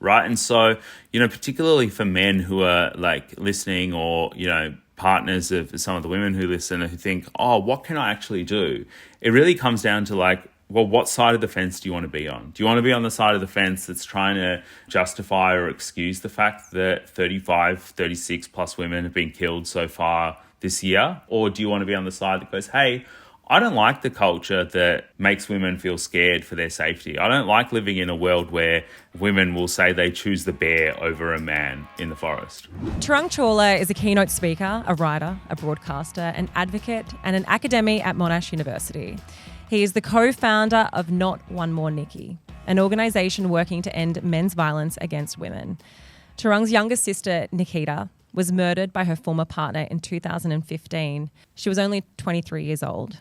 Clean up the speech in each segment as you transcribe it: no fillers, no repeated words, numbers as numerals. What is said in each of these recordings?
right? And so, particularly for men who are like listening or, partners of some of the women who listen who think, oh, what can I actually do? It really comes down to like, well, what side of the fence do you want to be on? Do you want to be on the side of the fence that's trying to justify or excuse the fact that 35, 36 plus women have been killed so far this year? Or do you want to be on the side that goes, hey, I don't like the culture that makes women feel scared for their safety. I don't like living in a world where women will say they choose the bear over a man in the forest. Tarang Chawla is a keynote speaker, a writer, a broadcaster, an advocate, and an academic at Monash University. He is the co-founder of Not One More Niki, an organisation working to end men's violence against women. Tarang's younger sister, Nikita, was murdered by her former partner in 2015. She was only 23 years old.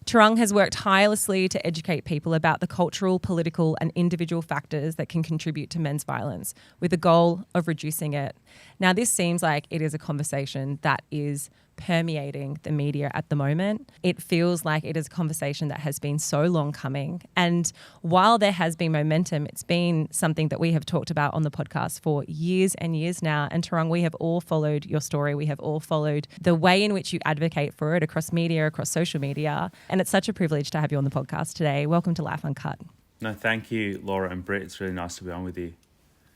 Tarang has worked tirelessly to educate people about the cultural, political and individual factors that can contribute to men's violence with the goal of reducing it. Now, this seems like it is a conversation that is permeating the media at the moment. It feels like it is a conversation that has been so long coming. And while there has been momentum, it's been something that we have talked about on the podcast for years and years now. And Tarang, we have all followed your story. We have all followed the way in which you advocate for it across media, across social media. And it's such a privilege to have you on the podcast today. Welcome to Life Uncut. No, thank you, Laura and Britt. It's really nice to be on with you.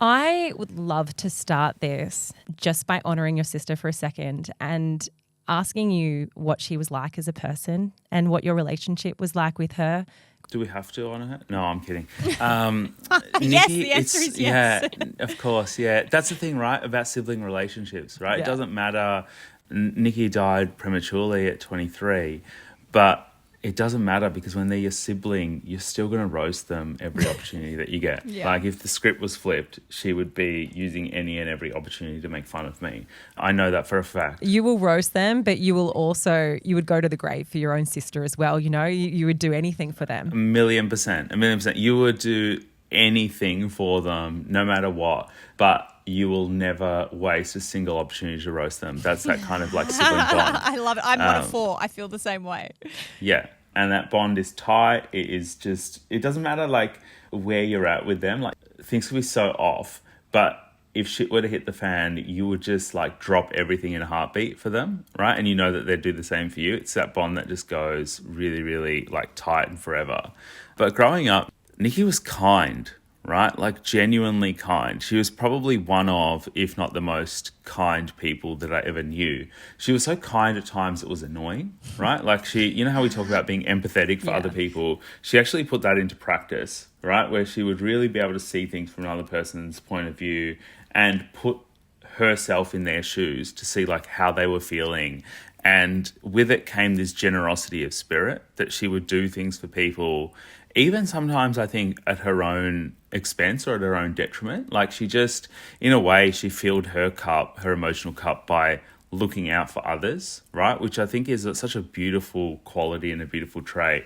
I would love to start this just by honouring your sister for a second and asking you what she was like as a person and what your relationship was like with her. Do we have to honour her? No, I'm kidding. Yes, the answer is yes. Yeah, of course, yeah. That's the thing, right, about sibling relationships, right? Yeah. It doesn't matter. Nikki died prematurely at 23, but it doesn't matter because when they're your sibling, you're still going to roast them every opportunity that you get. Yeah. Like if the script was flipped, she would be using any and every opportunity to make fun of me. I know that for a fact. You will roast them, but you would go to the grave for your own sister as well. You would do anything for them. 1,000,000%. You would do anything for them, no matter what. But you will never waste a single opportunity to roast them. That's that kind of like sibling bond. I love it. I'm one of four. I feel the same way. Yeah. And that bond is tight. It is just, it doesn't matter like where you're at with them. Like things can be so off, but if shit were to hit the fan, you would just like drop everything in a heartbeat for them, right? And you know that they'd do the same for you. It's that bond that just goes really, really like tight and forever. But growing up, Nikki was kind, right? Like genuinely kind. She was probably one of, if not the most kind people that I ever knew. She was so kind at times it was annoying, right? Like she, you know how we talk about being empathetic for other people? She actually put that into practice, right? Where she would really be able to see things from another person's point of view and put herself in their shoes to see like how they were feeling. And with it came this generosity of spirit that she would do things for people, even sometimes I think at her own expense or at her own detriment. Like she just, in a way, she filled her cup, her emotional cup by looking out for others, right? Which I think is such a beautiful quality and a beautiful trait.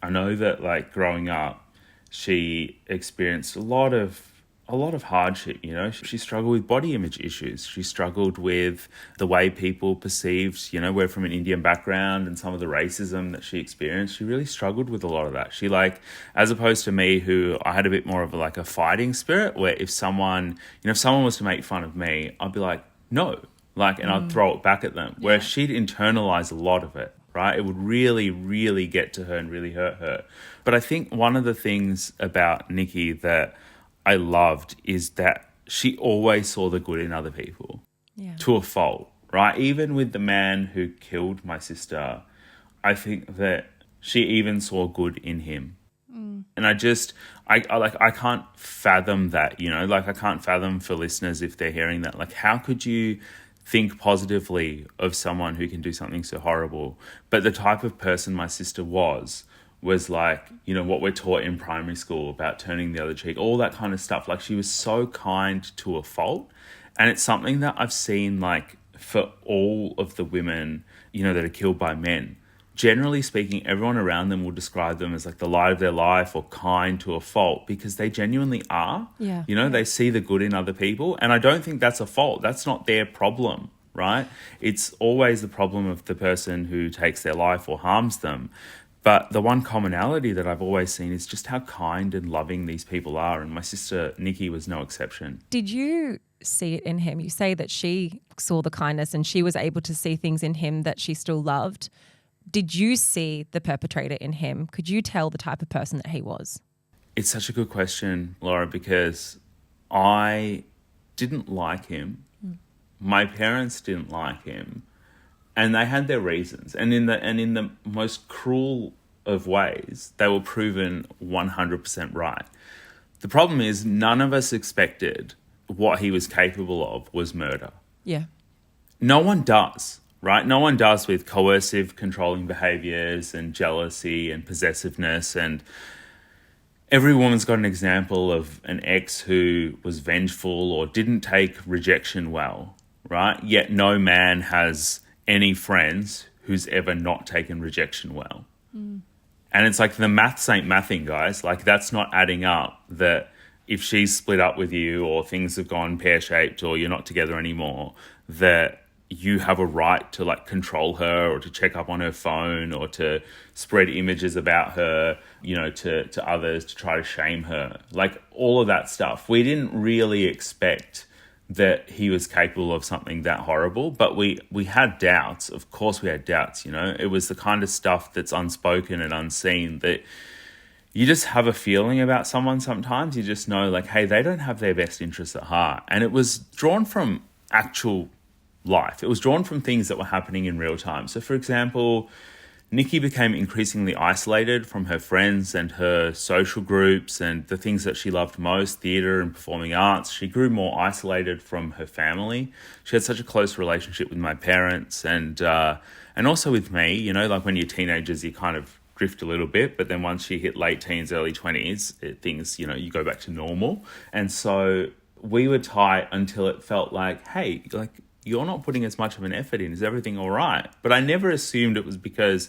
I know that like growing up, she experienced a lot of hardship, you know. She struggled with body image issues. She struggled with the way people perceived, you know, we're from an Indian background and some of the racism that she experienced. She really struggled with a lot of that. She like, as opposed to me, who I had a bit more of like a fighting spirit where if someone was to make fun of me, I'd be like, no, like, and I'd throw it back at them. Whereas she'd internalize a lot of it, right? It would really, really get to her and really hurt her. But I think one of the things about Nikki that I loved is that she always saw the good in other people to a fault, right? Even with the man who killed my sister, I think that she even saw good in him. And I can't fathom that, you know, like I can't fathom for listeners if they're hearing that, like how could you think positively of someone who can do something so horrible? But the type of person my sister was like, you know, what we're taught in primary school about turning the other cheek, all that kind of stuff. Like she was so kind to a fault. And it's something that I've seen like for all of the women, you know, that are killed by men. Generally speaking, everyone around them will describe them as like the light of their life or kind to a fault because they genuinely are. Yeah. You know, they see the good in other people. And I don't think that's a fault. That's not their problem, right? It's always the problem of the person who takes their life or harms them. But the one commonality that I've always seen is just how kind and loving these people are. And my sister, Nikki, was no exception. Did you see it in him? You say that she saw the kindness and she was able to see things in him that she still loved. Did you see the perpetrator in him? Could you tell the type of person that he was? It's such a good question, Laura, because I didn't like him. My parents didn't like him. And they had their reasons. And in the most cruel of ways, they were proven 100% right. The problem is none of us expected what he was capable of was murder. Yeah. No one does, right? No one does with coercive, controlling behaviours and jealousy and possessiveness. And every woman's got an example of an ex who was vengeful or didn't take rejection well, right? Yet no man has any friends who's ever not taken rejection well. And it's like the maths ain't mathing, guys. Like that's not adding up, that if she's split up with you or things have gone pear-shaped or you're not together anymore, that you have a right to like control her or to check up on her phone or to spread images about her, you know, to others to try to shame her. Like all of that stuff. We didn't really expect that he was capable of something that horrible, but we had doubts. Of course we had doubts, you know. It was the kind of stuff that's unspoken and unseen that you just have a feeling about someone sometimes. You just know like, hey, they don't have their best interests at heart. And it was drawn from actual life. It was drawn from things that were happening in real time. So for example, Nikki became increasingly isolated from her friends and her social groups and the things that she loved most, theatre and performing arts. She grew more isolated from her family. She had such a close relationship with my parents and also with me. You know, like when you're teenagers, you kind of drift a little bit, but then once you hit late teens, early 20s, things, you know, you go back to normal. And so we were tight until it felt like, hey, like, you're not putting as much of an effort in. Is everything all right? But I never assumed it was because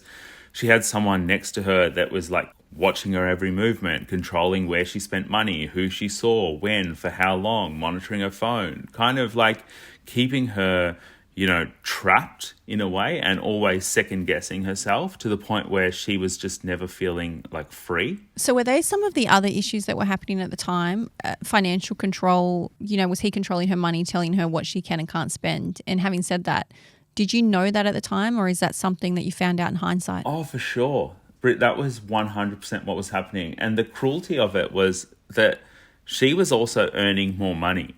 she had someone next to her that was like watching her every movement, controlling where she spent money, who she saw, when, for how long, monitoring her phone, kind of like keeping her, you know, trapped in a way and always second guessing herself to the point where she was just never feeling like free. So were they some of the other issues that were happening at the time? Financial control, you know, was he controlling her money, telling her what she can and can't spend? And having said that, did you know that at the time, or is that something that you found out in hindsight? Oh, for sure. Britt, that was 100% what was happening. And the cruelty of it was that she was also earning more money.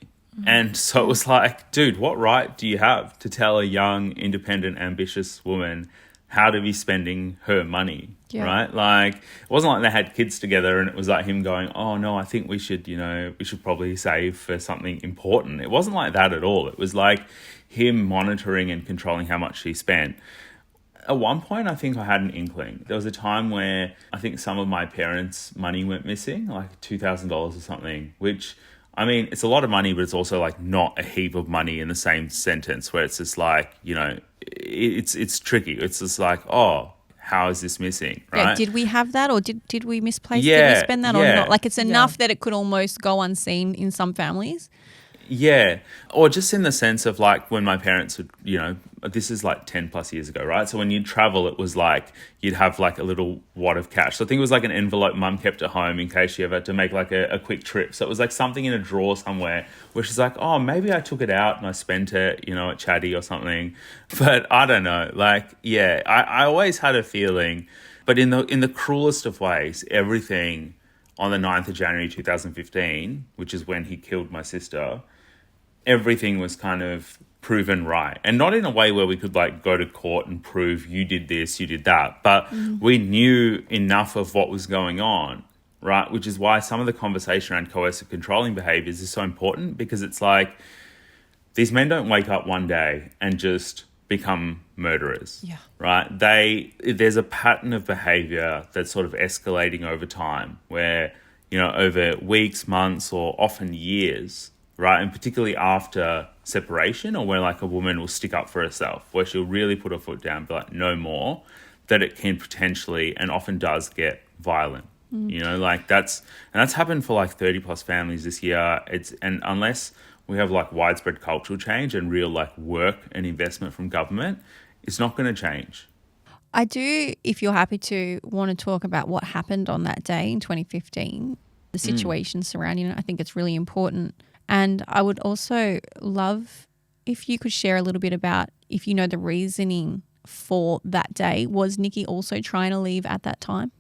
And so it was like, dude, what right do you have to tell a young, independent, ambitious woman how to be spending her money, right? Like, it wasn't like they had kids together and it was like him going, oh, no, I think we should probably save for something important. It wasn't like that at all. It was like him monitoring and controlling how much she spent. At one point, I think I had an inkling. There was a time where I think some of my parents' money went missing, like $2,000 or something, which... I mean, it's a lot of money, but it's also like not a heap of money in the same sentence where it's just like, you know, it's tricky. It's just like, oh, how is this missing, right? Yeah, did we have that or did we misplace? Did we spend that or not? Like it's enough that it could almost go unseen in some families. Yeah. Or just in the sense of like when my parents would, you know, this is like 10 plus years ago, right? So when you'd travel, it was like you'd have like a little wad of cash. So I think it was like an envelope mum kept at home in case you ever had to make like a quick trip. So it was like something in a drawer somewhere where she's like, oh, maybe I took it out and I spent it, you know, at Chatty or something. But I don't know. Like, yeah, I always had a feeling, but in the cruelest of ways, everything on the 9th of January 2015, which is when he killed my sister, everything was kind of proven right. And not in a way where we could like go to court and prove you did this, you did that. But we knew enough of what was going on, right? Which is why some of the conversation around coercive controlling behaviours is so important, because it's like these men don't wake up one day and just become murderers, right? There's a pattern of behaviour that's sort of escalating over time where, you know, over weeks, months, or often years, right? And particularly after separation, or where like a woman will stick up for herself, where she'll really put her foot down, be like, no more, that it can potentially and often does get violent. You know, like that's happened for like 30 plus families this year. And unless we have like widespread cultural change and real like work and investment from government, it's not going to change. I do, if you're happy to, want to talk about what happened on that day in 2015, the situation surrounding it. I think it's really important. And I would also love if you could share a little bit about if you know the reasoning for that day. Was Nikki also trying to leave at that time?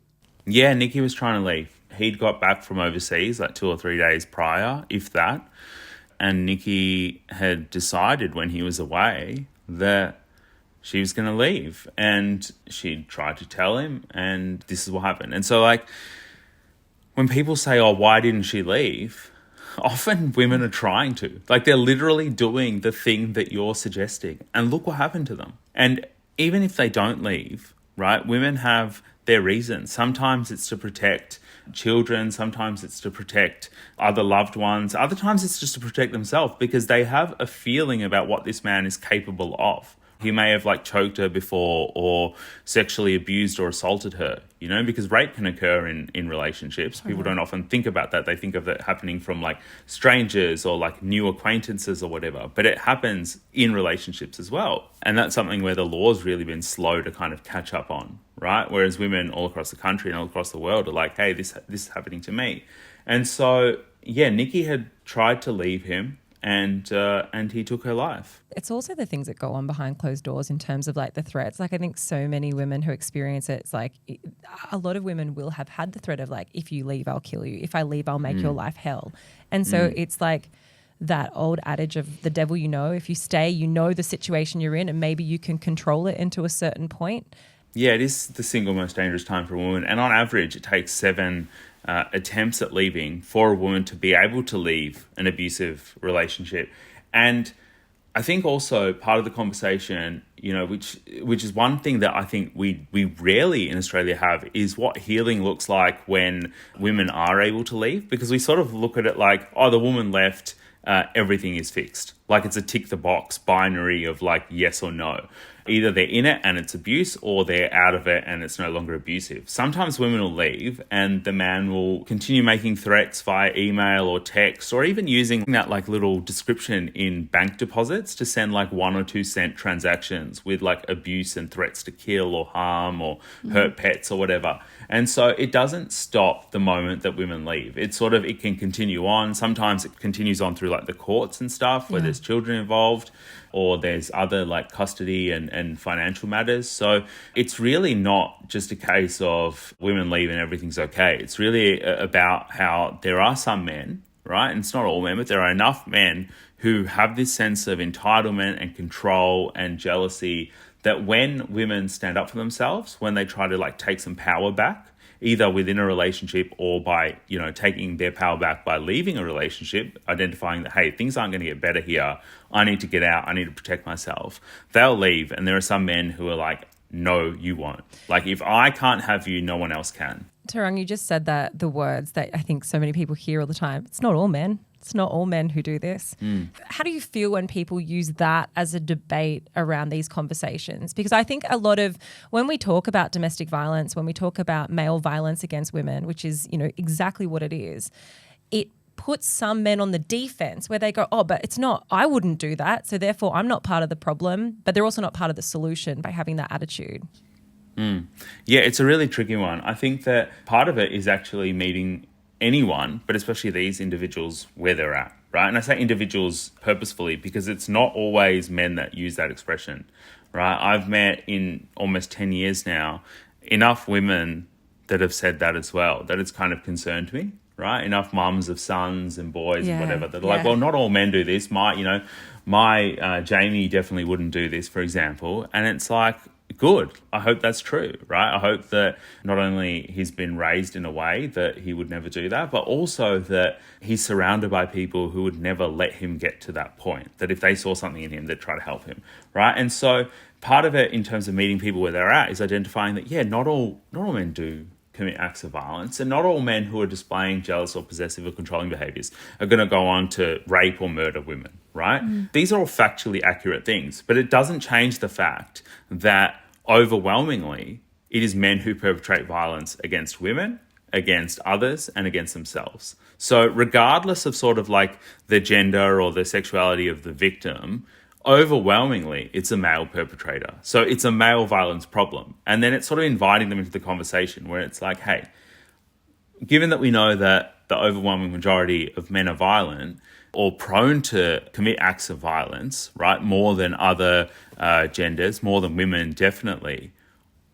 Yeah, Nikki was trying to leave. He'd got back from overseas like 2 or 3 days prior, if that. And Nikki had decided when he was away that she was going to leave. And she tried to tell him, and this is what happened. And so, like, when people say, oh, why didn't she leave? Often women are trying to. Like, they're literally doing the thing that you're suggesting. And look what happened to them. And even if they don't leave, right, women have their reasons. Sometimes it's to protect children. Sometimes it's to protect other loved ones. Other times it's just to protect themselves because they have a feeling about what this man is capable of. He may have like choked her before or sexually abused or assaulted her, you know, because rape can occur in relationships. People don't often think about that. They think of it happening from like strangers or like new acquaintances or whatever, but it happens in relationships as well. And that's something where the law's really been slow to kind of catch up on, right? Whereas women all across the country and all across the world are like, hey, this is happening to me. And so, yeah, Nikki had tried to leave him, and he took her life. It's also the things that go on behind closed doors in terms of like the threats. Like I think so many women who experience it, it's like a lot of women will have had the threat of like, if you leave, I'll kill you. If I leave, I'll make your life hell. And so it's like that old adage of the devil you know. If you stay, you know the situation you're in and maybe you can control it into a certain point. Yeah, it is the single most dangerous time for a woman. And on average, it takes 7 attempts at leaving for a woman to be able to leave an abusive relationship. And I think also part of the conversation, you know, which is one thing that I think we rarely in Australia have, is what healing looks like when women are able to leave. Because we sort of look at it like, oh, the woman left, everything is fixed. Like it's a tick the box binary of like yes or no. Either they're in it and it's abuse, or they're out of it and it's no longer abusive. Sometimes women will leave and the man will continue making threats via email or text, or even using that like little description in bank deposits to send like 1 or 2 cent transactions with like abuse and threats to kill or harm or hurt pets or whatever. And so it doesn't stop the moment that women leave. It can continue on. Sometimes it continues on through like the courts and stuff where there's children involved, or there's other like custody and financial matters. So it's really not just a case of women leave and everything's okay. It's really about how there are some men, right? And it's not all men, but there are enough men who have this sense of entitlement and control and jealousy that when women stand up for themselves, when they try to like take some power back, either within a relationship or by, you know, taking their power back by leaving a relationship, identifying that, hey, things aren't going to get better here. I need to get out. I need to protect myself. They'll leave. And there are some men who are like, no, you won't. Like, if I can't have you, no one else can. Tarang, you just said that the words that I think so many people hear all the time. It's not all men. It's not all men who do this. How do you feel when people use that as a debate around these conversations? Because I think a lot of, when we talk about domestic violence, when we talk about male violence against women, which is, you know, exactly what it is, it puts some men on the defense where they go, oh, but it's not, I wouldn't do that, so therefore I'm not part of the problem, but they're also not part of the solution by having that attitude. Yeah, it's a really tricky one. I think that part of it is actually meeting anyone, but especially these individuals where they're at, right? And I say individuals purposefully because it's not always men that use that expression, right? I've met in almost 10 years now enough women that have said that as well, that it's kind of concerned me, right? Enough mums of sons and boys and whatever that are like, well, not all men do this. My Jamie definitely wouldn't do this, for example. And it's like, good. I hope that's true, right? I hope that not only he's been raised in a way that he would never do that, but also that he's surrounded by people who would never let him get to that point, that if they saw something in him, they'd try to help him, right? And so part of it in terms of meeting people where they're at is identifying that, yeah, not all men do commit acts of violence, and not all men who are displaying jealous or possessive or controlling behaviours are going to go on to rape or murder women, right? These are all factually accurate things, but it doesn't change the fact that overwhelmingly it is men who perpetrate violence against women, against others, and against themselves. So regardless of sort of like the gender or the sexuality of the victim, overwhelmingly it's a male perpetrator. So it's a male violence problem. And then it's sort of inviting them into the conversation where it's like, hey, given that we know that the overwhelming majority of men are violent or prone to commit acts of violence, right, more than other genders, more than women, definitely,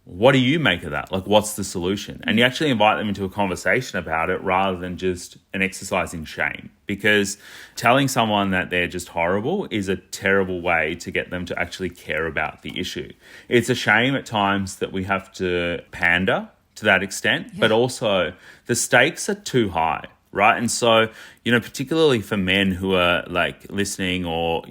what do you make of that? Like, what's the solution? And you actually invite them into a conversation about it rather than just an exercise in shame. Because telling someone that they're just horrible is a terrible way to get them to actually care about the issue. It's a shame at times that we have to pander to that extent, but also the stakes are too high, right? And so, particularly for men who are like listening or,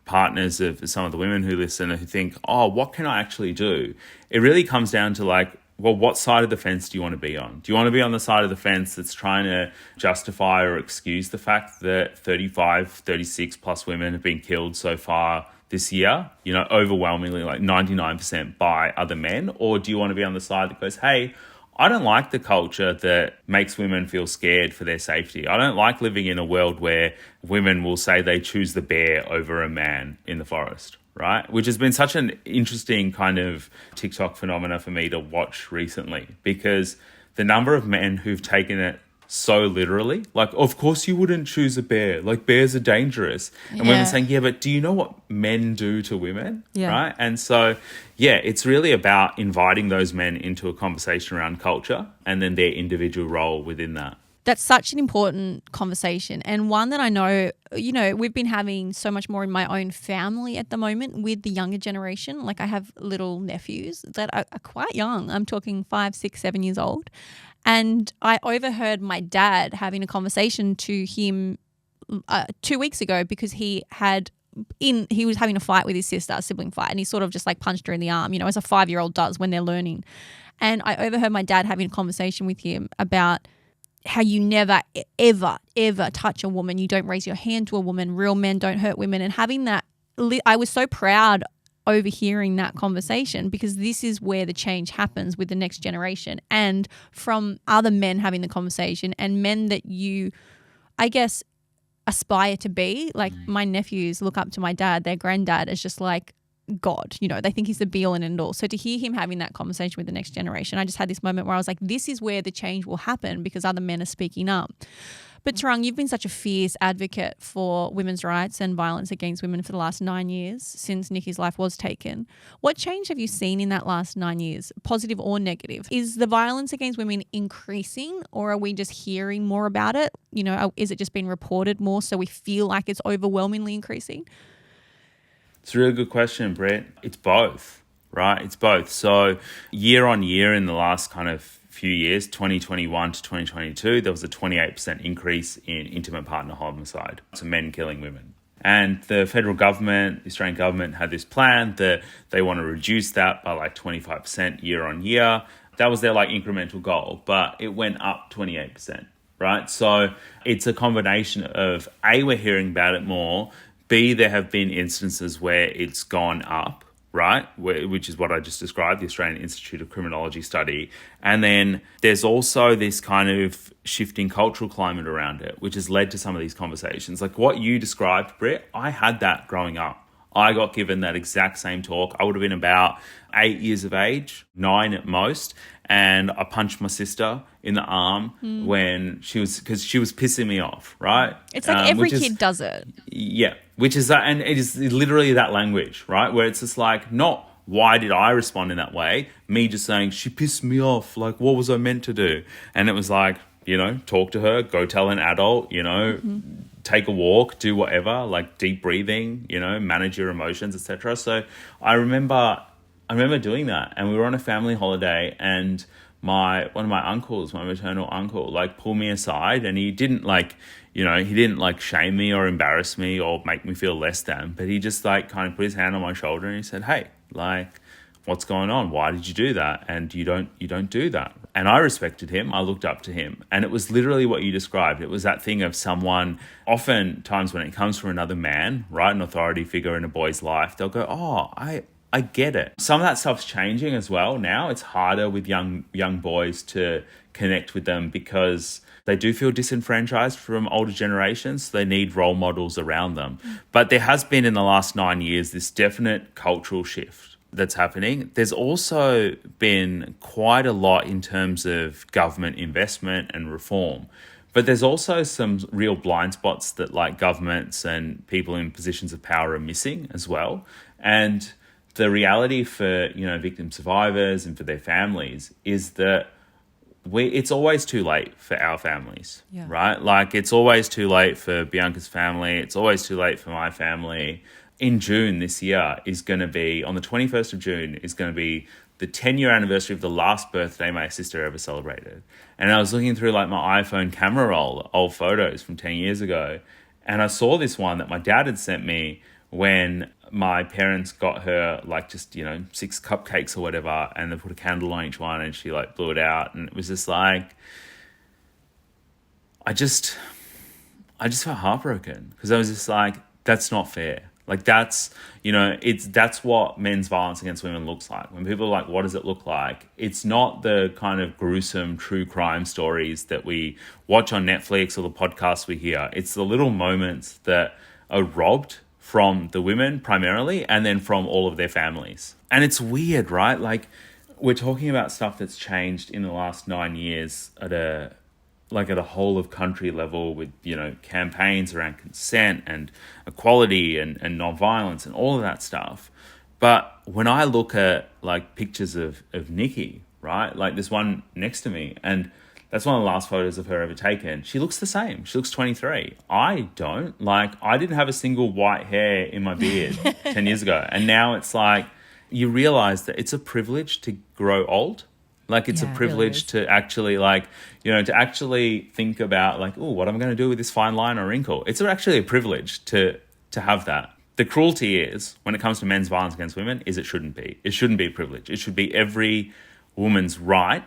partners of some of the women who listen who think, oh, what can I actually do? It really comes down to like, well, what side of the fence do you want to be on? Do you want to be on the side of the fence that's trying to justify or excuse the fact that 35, 36 plus women have been killed so far this year, overwhelmingly like 99% by other men? Or do you want to be on the side that goes, hey, I don't like the culture that makes women feel scared for their safety. I don't like living in a world where women will say they choose the bear over a man in the forest, right? Which has been such an interesting kind of TikTok phenomena for me to watch recently, because the number of men who've taken it so literally, like, of course you wouldn't choose a bear, like bears are dangerous. And women saying, yeah, but do you know what men do to women? Yeah. Right? And so, it's really about inviting those men into a conversation around culture and then their individual role within that. That's such an important conversation, and one that I know, we've been having so much more in my own family at the moment with the younger generation. Like I have little nephews that are quite young. I'm talking 5, 6, 7 years old. And I overheard my dad having a conversation to him 2 weeks ago because he was having a fight with his sister, a sibling fight, and he sort of just like punched her in the arm, as a 5-year-old does when they're learning. And I overheard my dad having a conversation with him about how you never, ever, ever touch a woman. You don't raise your hand to a woman. Real men don't hurt women. And having that, I was so proud overhearing that conversation, because this is where the change happens with the next generation, and from other men having the conversation and men that you, I guess, aspire to be. Like my nephews look up to my dad, their granddad, as just like God, they think he's the be all and end all. So to hear him having that conversation with the next generation, I just had this moment where I was like, this is where the change will happen, because other men are speaking up. But Tarang, you've been such a fierce advocate for women's rights and violence against women for the last 9 years since Niki's life was taken. What change have you seen in that last 9 years, positive or negative? Is the violence against women increasing, or are we just hearing more about it? Is it just being reported more so we feel like it's overwhelmingly increasing? It's a really good question, Brett. It's both, right? It's both. So year on year in the last kind of few years, 2021 to 2022, there was a 28% increase in intimate partner homicide, so men killing women. And the federal government, the Australian government, had this plan that they want to reduce that by like 25% year on year. That was their like incremental goal, but it went up 28%, right? So it's a combination of A, we're hearing about it more, B, there have been instances where it's gone up, right, which is what I just described, the Australian Institute of Criminology study. And then there's also this kind of shifting cultural climate around it, which has led to some of these conversations. Like what you described, Britt, I had that growing up. I got given that exact same talk. I would have been about 8 years of age, 9 at most, and I punched my sister in the arm because she was pissing me off, right? It's like every kid does it. Yeah, which is that, and it is literally that language, right? Where it's just like, not why did I respond in that way? Me just saying, she pissed me off. Like, what was I meant to do? And it was like, talk to her, go tell an adult, take a walk, do whatever, like deep breathing, manage your emotions, etc. So I remember doing that, and we were on a family holiday, and one of my uncles, my maternal uncle, like pulled me aside, and he didn't shame me or embarrass me or make me feel less than, but he just like kind of put his hand on my shoulder and he said, hey, like, what's going on? Why did you do that? And you don't do that. And I respected him. I looked up to him. And it was literally what you described. It was that thing of someone, oftentimes when it comes from another man, right, an authority figure in a boy's life, they'll go, oh, I get it. Some of that stuff's changing as well now. It's harder with young boys to connect with them because They do feel disenfranchised from older generations. So they need role models around them. But there has been in the last 9 years this definite cultural shift that's happening. There's also been quite a lot in terms of government investment and reform. But there's also some real blind spots that like governments and people in positions of power are missing as well. And the reality for, victim survivors and for their families is that it's always too late for our families, right? Like it's always too late for Bianca's family. It's always too late for my family. In June this year is going to be, on the 21st of June, is going to be the 10-year anniversary of the last birthday my sister ever celebrated. And I was looking through like my iPhone camera roll, old photos from 10 years ago, and I saw this one that my dad had sent me when my parents got her like just, 6 cupcakes or whatever, and they put a candle on each one and she like blew it out. And it was just like, I just felt heartbroken because I was just like, that's not fair. Like that's what men's violence against women looks like. When people are like, what does it look like? It's not the kind of gruesome true crime stories that we watch on Netflix or the podcasts we hear. It's the little moments that are robbed from the women primarily and then from all of their families. And it's weird, right? Like we're talking about stuff that's changed in the last 9 years at a whole of country level with, campaigns around consent and equality and non-violence and all of that stuff. But when I look at like pictures of Nikki, right? Like there's one next to me and that's one of the last photos of her ever taken. She looks the same. She looks 23. I don't. Like I didn't have a single white hair in my beard 10 years ago. And now it's like you realize that it's a privilege to grow old. Like it's a privilege really to actually to actually think about like, oh, what am I going to do with this fine line or wrinkle? It's actually a privilege to have that. The cruelty is when it comes to men's violence against women is it shouldn't be. It shouldn't be a privilege. It should be every woman's right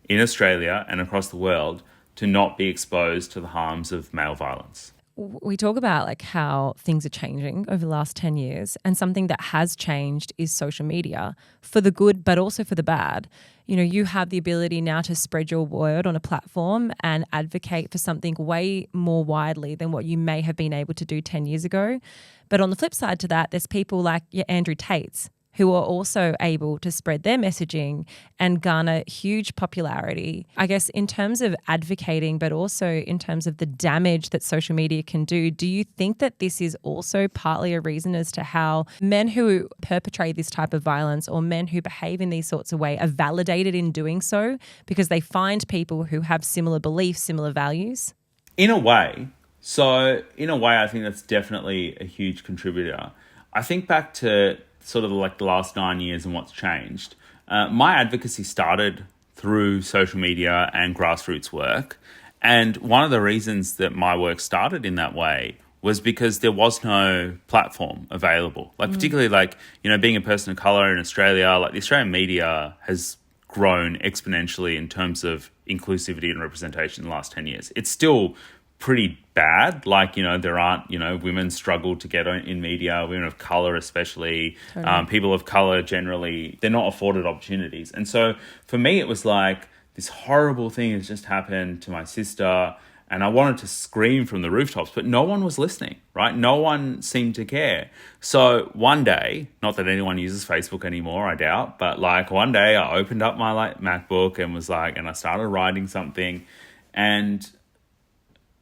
in Australia and across the world to not be exposed to the harms of male violence. We talk about like how things are changing over the last 10 years, and something that has changed is social media for the good, but also for the bad. You have the ability now to spread your word on a platform and advocate for something way more widely than what you may have been able to do 10 years ago. But on the flip side to that, there's people like your Andrew Tates who are also able to spread their messaging and garner huge popularity. I guess in terms of advocating, but also in terms of the damage that social media can do you think that this is also partly a reason as to how men who perpetrate this type of violence or men who behave in these sorts of ways are validated in doing so because they find people who have similar beliefs, similar values? In a way. So in a way, I think that's definitely a huge contributor. I think back to sort of like the last 9 years and what's changed. My advocacy started through social media and grassroots work. And one of the reasons that my work started in that way was because there was no platform available. Like particularly like, being a person of colour in Australia, like the Australian media has grown exponentially in terms of inclusivity and representation in the last 10 years. It's still pretty bad. Like, there aren't, women struggle to get in media, women of colour especially, totally. People of colour generally, they're not afforded opportunities. And so for me, it was like this horrible thing has just happened to my sister and I wanted to scream from the rooftops, but no one was listening, right? No one seemed to care. So one day, not that anyone uses Facebook anymore, I doubt, but like one day I opened up my like MacBook and was like, and I started writing something and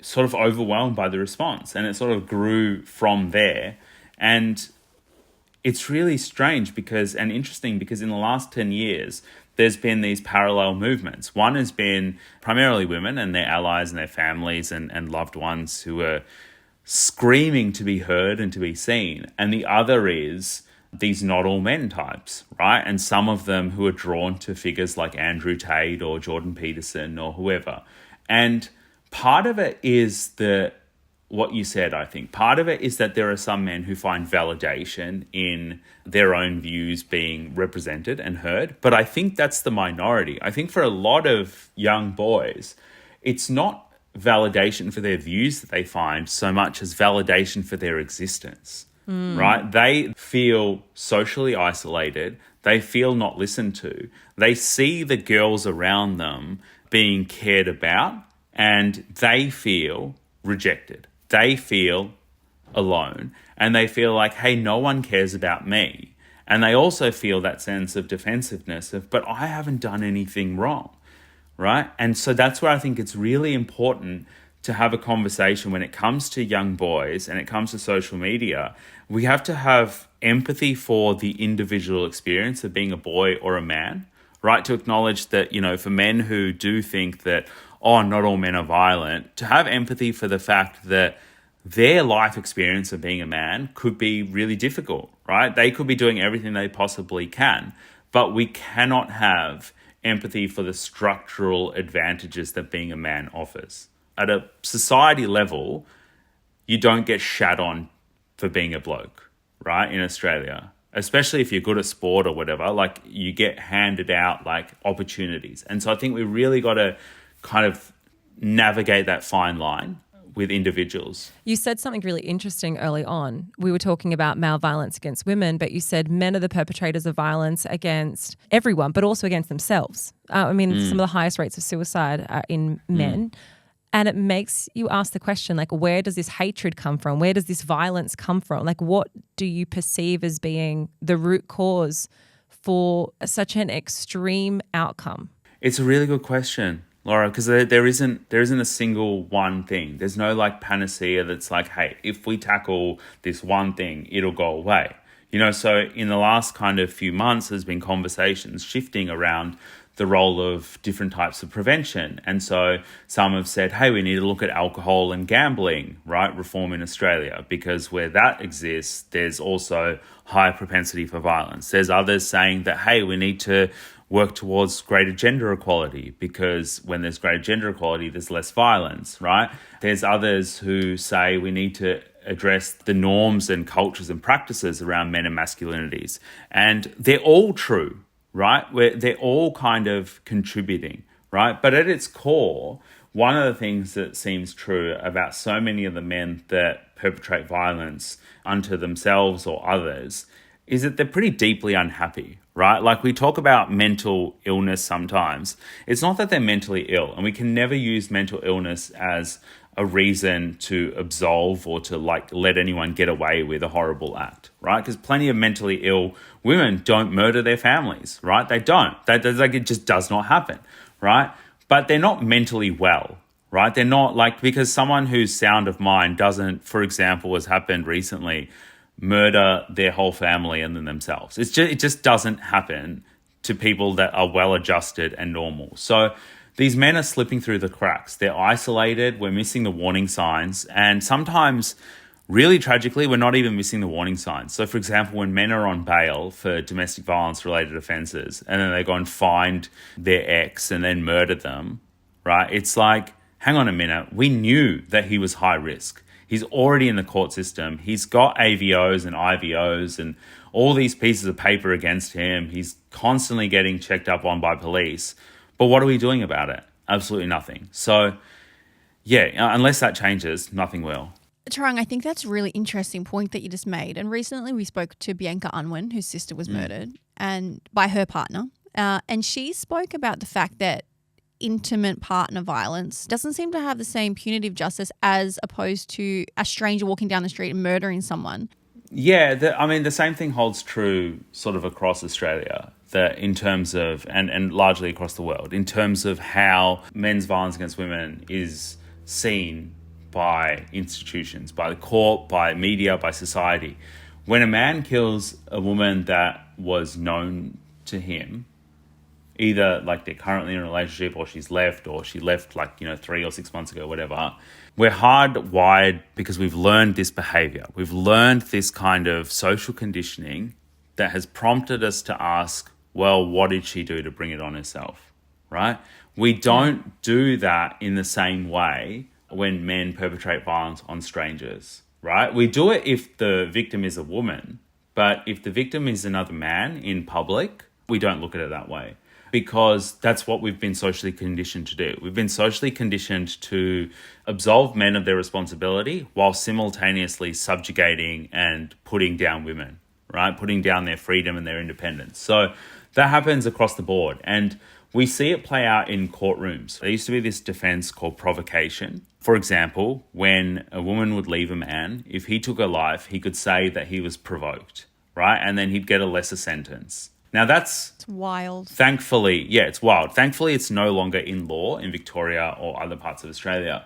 sort of overwhelmed by the response, and it sort of grew from there. And it's really strange and interesting because in the last 10 years, there's been these parallel movements. One has been primarily women and their allies and their families and loved ones who are screaming to be heard and to be seen. And the other is these not all men types, right? And some of them who are drawn to figures like Andrew Tate or Jordan Peterson or whoever. And part of it is what you said, I think. Part of it is that there are some men who find validation in their own views being represented and heard. But I think that's the minority. I think for a lot of young boys, it's not validation for their views that they find so much as validation for their existence, right? They feel socially isolated. They feel not listened to. They see the girls around them being cared about and they feel rejected. They feel alone, and they feel like, hey, no one cares about me. And they also feel that sense of defensiveness of, but I haven't done anything wrong, right? And so that's where I think it's really important to have a conversation when it comes to young boys and it comes to social media. We have to have empathy for the individual experience of being a boy or a man, right? To acknowledge that, for men who do think that, oh, not all men are violent, to have empathy for the fact that their life experience of being a man could be really difficult, right? They could be doing everything they possibly can, but we cannot have empathy for the structural advantages that being a man offers. At a society level, you don't get shat on for being a bloke, right? In Australia, especially if you're good at sport or whatever, like you get handed out like opportunities. And so I think we really got to kind of navigate that fine line with individuals. You said something really interesting early on. We were talking about male violence against women, but you said men are the perpetrators of violence against everyone, but also against themselves. Some of the highest rates of suicide are in men. And it makes you ask the question, like, where does this hatred come from? Where does this violence come from? Like, what do you perceive as being the root cause for such an extreme outcome? It's a really good question, Laura, because there isn't a single one thing. There's no like panacea that's like, hey, if we tackle this one thing, it'll go away. So in the last kind of few months, there's been conversations shifting around the role of different types of prevention. And so some have said, hey, we need to look at alcohol and gambling, right? Reform in Australia, because where that exists, there's also higher propensity for violence. There's others saying that, hey, we need to work towards greater gender equality, because when there's greater gender equality, there's less violence, right? There's others who say we need to address the norms and cultures and practices around men and masculinities. And they're all true, right? They're all kind of contributing, right? But at its core, one of the things that seems true about so many of the men that perpetrate violence unto themselves or others is that they're pretty deeply unhappy, right? Like we talk about mental illness sometimes. It's not that they're mentally ill, and we can never use mental illness as a reason to absolve or to like let anyone get away with a horrible act, right? Because plenty of mentally ill women don't murder their families, right? They don't. Like it just does not happen, right? But they're not mentally well, right? They're not like, because someone who's sound of mind doesn't, for example, as happened recently, murder their whole family and then themselves. It just doesn't happen to people that are well adjusted and normal. So these men are slipping through the cracks. They're isolated. We're missing the warning signs. And sometimes, really tragically, we're not even missing the warning signs. So, for example, when men are on bail for domestic violence-related offences and then they go and find their ex and then murder them, right? It's like, hang on a minute. We knew that he was high risk. He's already in the court system. He's got AVOs and IVOs and all these pieces of paper against him. He's constantly getting checked up on by police. But what are we doing about it? Absolutely nothing. So, yeah, unless that changes, nothing will. Tarang, I think that's a really interesting point that you just made. And recently we spoke to Bianca Unwin, whose sister was murdered, and by her partner. And she spoke about the fact that intimate partner violence doesn't seem to have the same punitive justice as opposed to a stranger walking down the street and murdering someone. Yeah, the same thing holds true sort of across Australia, that in terms of, and largely across the world, in terms of how men's violence against women is seen by institutions, by the court, by media, by society. When a man kills a woman that was known to him, either like they're currently in a relationship or she left 3 or 6 months ago, whatever, we're hardwired because we've learned this behavior. We've learned this kind of social conditioning that has prompted us to ask, well, what did she do to bring it on herself, right? We don't do that in the same way when men perpetrate violence on strangers, right? We do it if the victim is a woman, but if the victim is another man in public, we don't look at it that way, because that's what we've been socially conditioned to do. We've been socially conditioned to absolve men of their responsibility while simultaneously subjugating and putting down women, right? Putting down their freedom and their independence. So that happens across the board. And We see it play out in courtrooms. There used to be this defense called provocation. For example, when a woman would leave a man, if he took her life, he could say that he was provoked, right? And then he'd get a lesser sentence. Now that's... It's wild. Thankfully, yeah, it's wild. Thankfully, it's no longer in law in Victoria or other parts of Australia.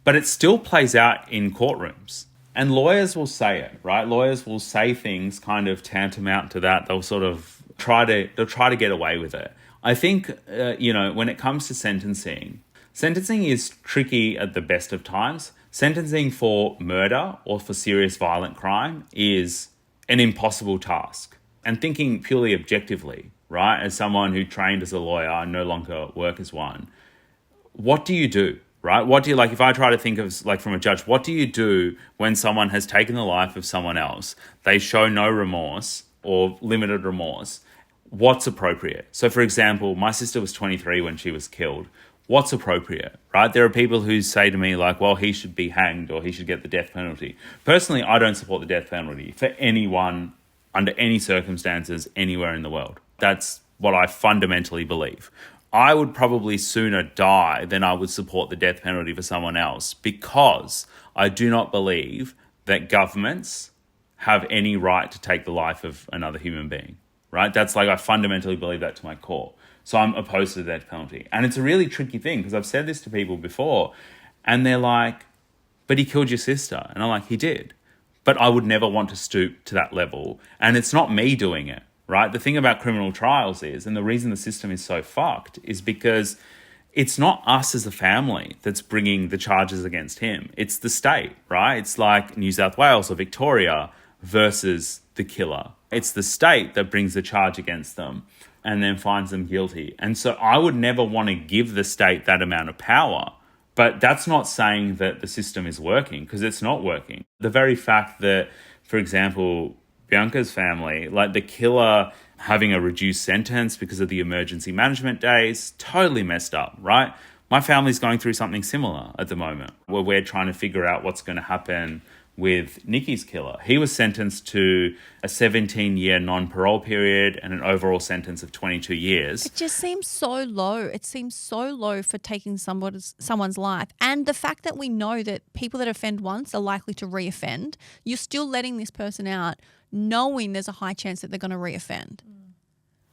But it still plays out in courtrooms. And lawyers will say it, right? Lawyers will say things kind of tantamount to that. They'll sort of try to get away with it. I think, when it comes to sentencing is tricky at the best of times. Sentencing for murder or for serious violent crime is an impossible task. And thinking purely objectively, right, as someone who trained as a lawyer and no longer work as one, what do you do, right? What do you, if I try to think of, from a judge, what do you do when someone has taken the life of someone else, they show no remorse or limited remorse? What's appropriate? So, for example, my sister was 23 when she was killed. What's appropriate, right? There are people who say to me, well, he should be hanged or he should get the death penalty. Personally, I don't support the death penalty for anyone under any circumstances anywhere in the world. That's what I fundamentally believe. I would probably sooner die than I would support the death penalty for someone else, because I do not believe that governments have any right to take the life of another human being. Right? That's I fundamentally believe that to my core. So I'm opposed to the death penalty. And it's a really tricky thing, because I've said this to people before and they're like, but he killed your sister. And I'm like, he did. But I would never want to stoop to that level. And it's not me doing it, right? The thing about criminal trials is, and the reason the system is so fucked, is because it's not us as a family that's bringing the charges against him. It's the state, right? It's like New South Wales or Victoria versus the killer. It's the state that brings the charge against them and then finds them guilty. And so I would never want to give the state that amount of power. But that's not saying that the system is working, because it's not working. The very fact that, for example, Bianca's family, the killer having a reduced sentence because of the emergency management days, totally messed up, right? My family's going through something similar at the moment, where we're trying to figure out what's going to happen with Niki's killer. He was sentenced to a 17-year non-parole period and an overall sentence of 22 years. It just seems so low. It seems so low for taking someone's life. And the fact that we know that people that offend once are likely to reoffend, you're still letting this person out knowing there's a high chance that they're going to reoffend.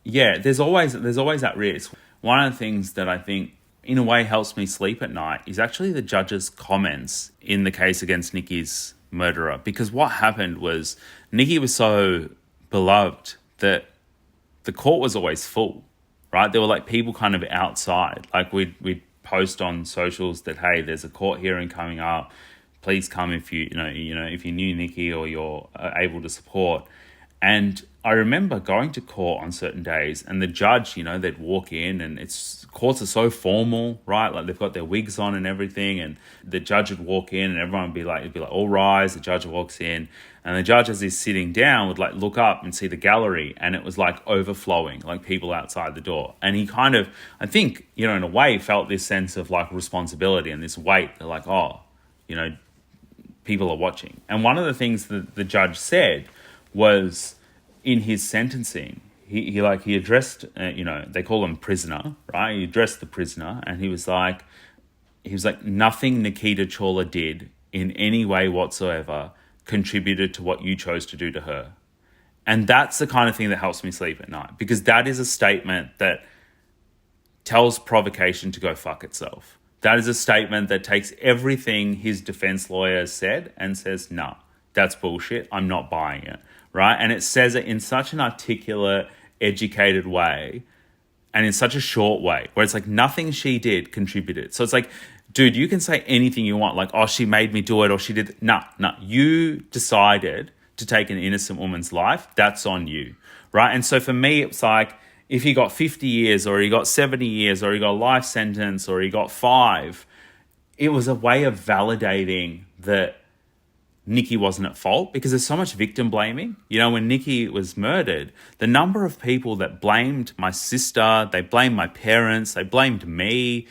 Yeah, there's always that risk. One of the things that I think in a way helps me sleep at night is actually the judge's comments in the case against Niki's murderer. Because what happened was Niki was so beloved that the court was always full, right? There were people kind of outside. We'd post on socials that, hey, there's a court hearing coming up. Please come if you knew Niki or you're able to support. And I remember going to court on certain days and the judge, they'd walk in, and courts are so formal, right? They've got their wigs on and everything, and the judge would walk in and everyone would be like, all rise. The judge walks in, and the judge, as he's sitting down, would look up and see the gallery, and it was overflowing, people outside the door. And he kind of, I think, in a way felt this sense of responsibility and this weight. They're people are watching. And one of the things that the judge said was, in his sentencing, he addressed, they call him prisoner, right? He addressed the prisoner, and he was like, nothing Nikita Chawla did in any way whatsoever contributed to what you chose to do to her. And that's the kind of thing that helps me sleep at night, because that is a statement that tells provocation to go fuck itself. That is a statement that takes everything his defense lawyer said and says, nah, that's bullshit. I'm not buying it, right? And it says it in such an articulate, educated way and in such a short way, where it's nothing she did contributed. So it's dude, you can say anything you want, oh, she made me do it, or she did. Nah, you decided to take an innocent woman's life. That's on you, right? And so for me, it's if he got 50 years or he got 70 years or he got a life sentence or he got 5, it was a way of validating that Niki wasn't at fault, because there's so much victim blaming. When Niki was murdered, the number of people that blamed my sister, they blamed my parents, they blamed me.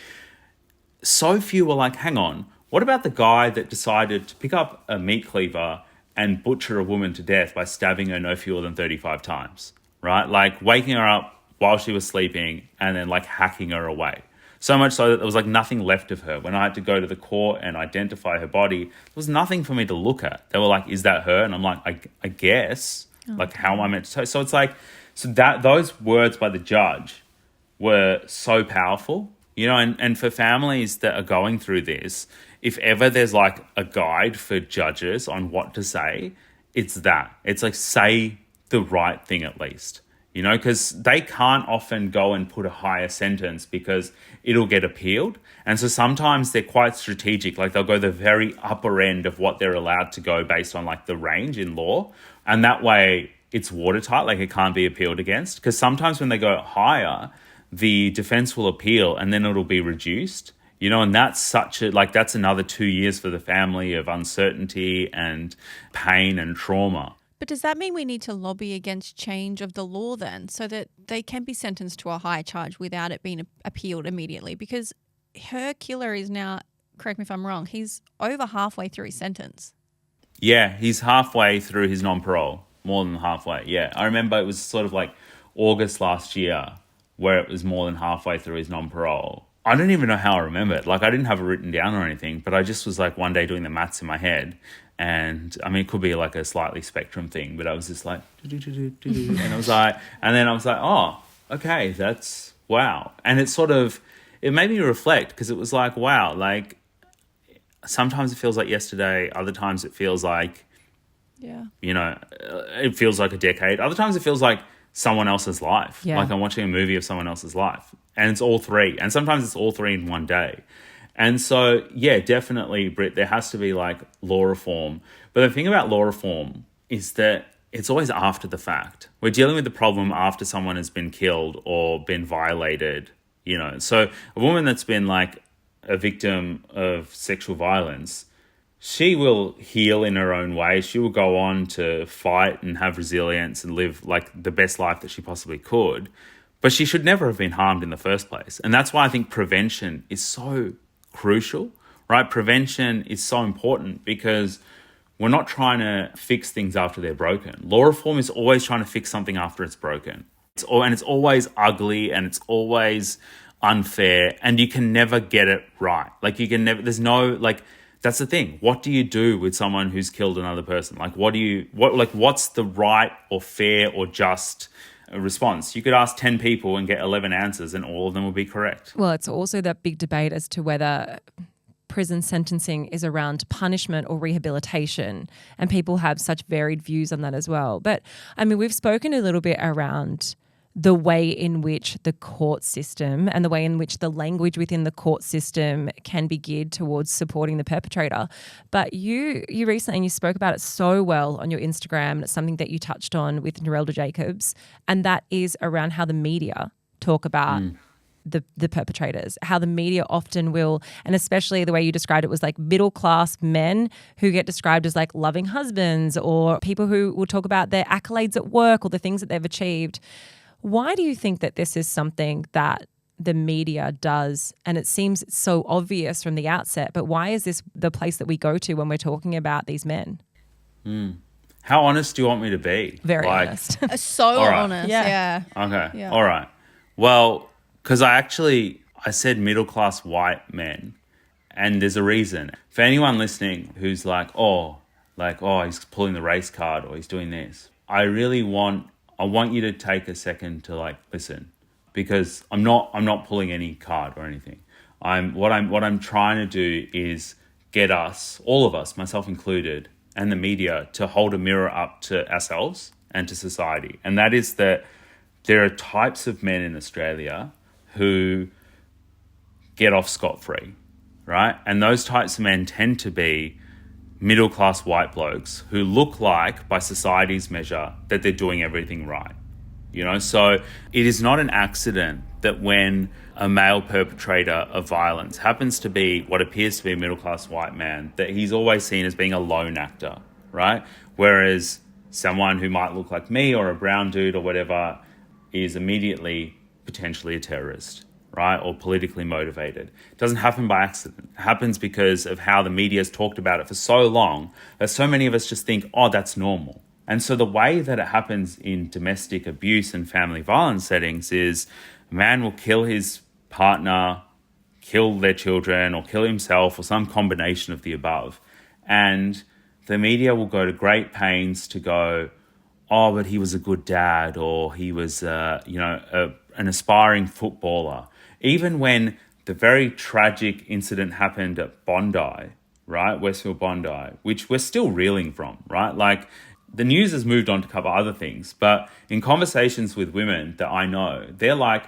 So few were hang on, what about the guy that decided to pick up a meat cleaver and butcher a woman to death by stabbing her no fewer than 35 times, right? Waking her up while she was sleeping and then like hacking her away. So much so that there was like nothing left of her. When I had to go to the court and identify her body, there was nothing for me to look at. They were like, is that her? And I'm like, I guess. Like, how am I meant to tell? So it's like, so that those words by the judge were so powerful, you know, and for families that are going through this, if ever there's like a guide for judges on what to say, it's that. It's like, say the right thing at least. You know, because they can't often go and put a higher sentence because it'll get appealed. And so sometimes they're quite strategic. Like they'll go the very upper end of what they're allowed to go based on like the range in law. And that way it's watertight, like it can't be appealed against. Because sometimes when they go higher, the defense will appeal and then it'll be reduced. You know, and that's that's another 2 years for the family of uncertainty and pain and trauma. But does that mean we need to lobby against change of the law then so that they can be sentenced to a higher charge without it being appealed immediately? Because her killer is now, correct me if I'm wrong, he's over halfway through his sentence. Yeah, he's halfway through his non-parole, more than halfway. Yeah, I remember it was sort of like August last year where it was more than halfway through his non-parole. I don't even know how I remember it. Like I didn't have it written down or anything, but I just was like one day doing the maths in my head. And I mean, it could be like a slightly spectrum thing, but I was just like, and I was like, and then I was like, oh, okay, that's wow. And it made me reflect because it was like, wow, like sometimes it feels like yesterday. Other times it feels like, you know, it feels like a decade. Other times it feels like someone else's life. Yeah. Like I'm watching a movie of someone else's life and it's all three. And sometimes it's all three in one day. And so, yeah, definitely, Britt, there has to be like law reform. But the thing about law reform is that it's always after the fact. We're dealing with the problem after someone has been killed or been violated, you know. So a woman that's been like a victim of sexual violence, she will heal in her own way. She will go on to fight and have resilience and live like the best life that she possibly could. But she should never have been harmed in the first place. And that's why I think prevention is so crucial, right? Prevention is so important because we're not trying to fix things after they're broken. Law reform is always trying to fix something after it's broken. It's always ugly and it's always unfair and you can never get it right. Like you can never, that's the thing. What do you do with someone who's killed another person? Like what's the right or fair or just response? You could ask 10 people and get 11 answers and all of them will be correct. Well, it's also that big debate as to whether prison sentencing is around punishment or rehabilitation, and people have such varied views on that as well. But I mean, we've spoken a little bit around the way in which the court system and the way in which the language within the court system can be geared towards supporting the perpetrator. But you recently, and you spoke about it so well on your Instagram, and it's something that you touched on with Narelda Jacobs, and that is around how the media talk about the perpetrators, how the media often will, and especially the way you described it was like middle-class men who get described as like loving husbands or people who will talk about their accolades at work or the things that they've achieved. Why do you think that this is something that the media does? And it seems so obvious from the outset, but why is this the place that we go to when we're talking about these men? How honest do you want me to be? Very honest. So right. honest. Yeah. Okay. Yeah. All right. Well, because I said middle-class white men, and there's a reason. For anyone listening who's like, he's pulling the race card or he's doing this, I want you to take a second to like listen, because I'm not pulling any card or anything. What I'm trying to do is get us, all of us, myself included, and the media to hold a mirror up to ourselves and to society. And that is that there are types of men in Australia who get off scot-free, right? And those types of men tend to be middle-class white blokes who look like, by society's measure, that they're doing everything right. You know, so it is not an accident that when a male perpetrator of violence happens to be what appears to be a middle-class white man, that he's always seen as being a lone actor, right? Whereas someone who might look like me or a brown dude or whatever is immediately potentially a terrorist, right? Or politically motivated. It doesn't happen by accident. It happens because of how the media has talked about it for so long that so many of us just think, oh, that's normal, And so the way that it happens in domestic abuse and family violence settings is a man will kill his partner, kill their children, or kill himself, or some combination of the above. And the media will go to great pains to go, oh, but he was a good dad, or he was, an aspiring footballer. Even when the very tragic incident happened at Bondi, right, Westfield Bondi, which we're still reeling from, right? Like, the news has moved on to cover other things, but in conversations with women that I know, they're like,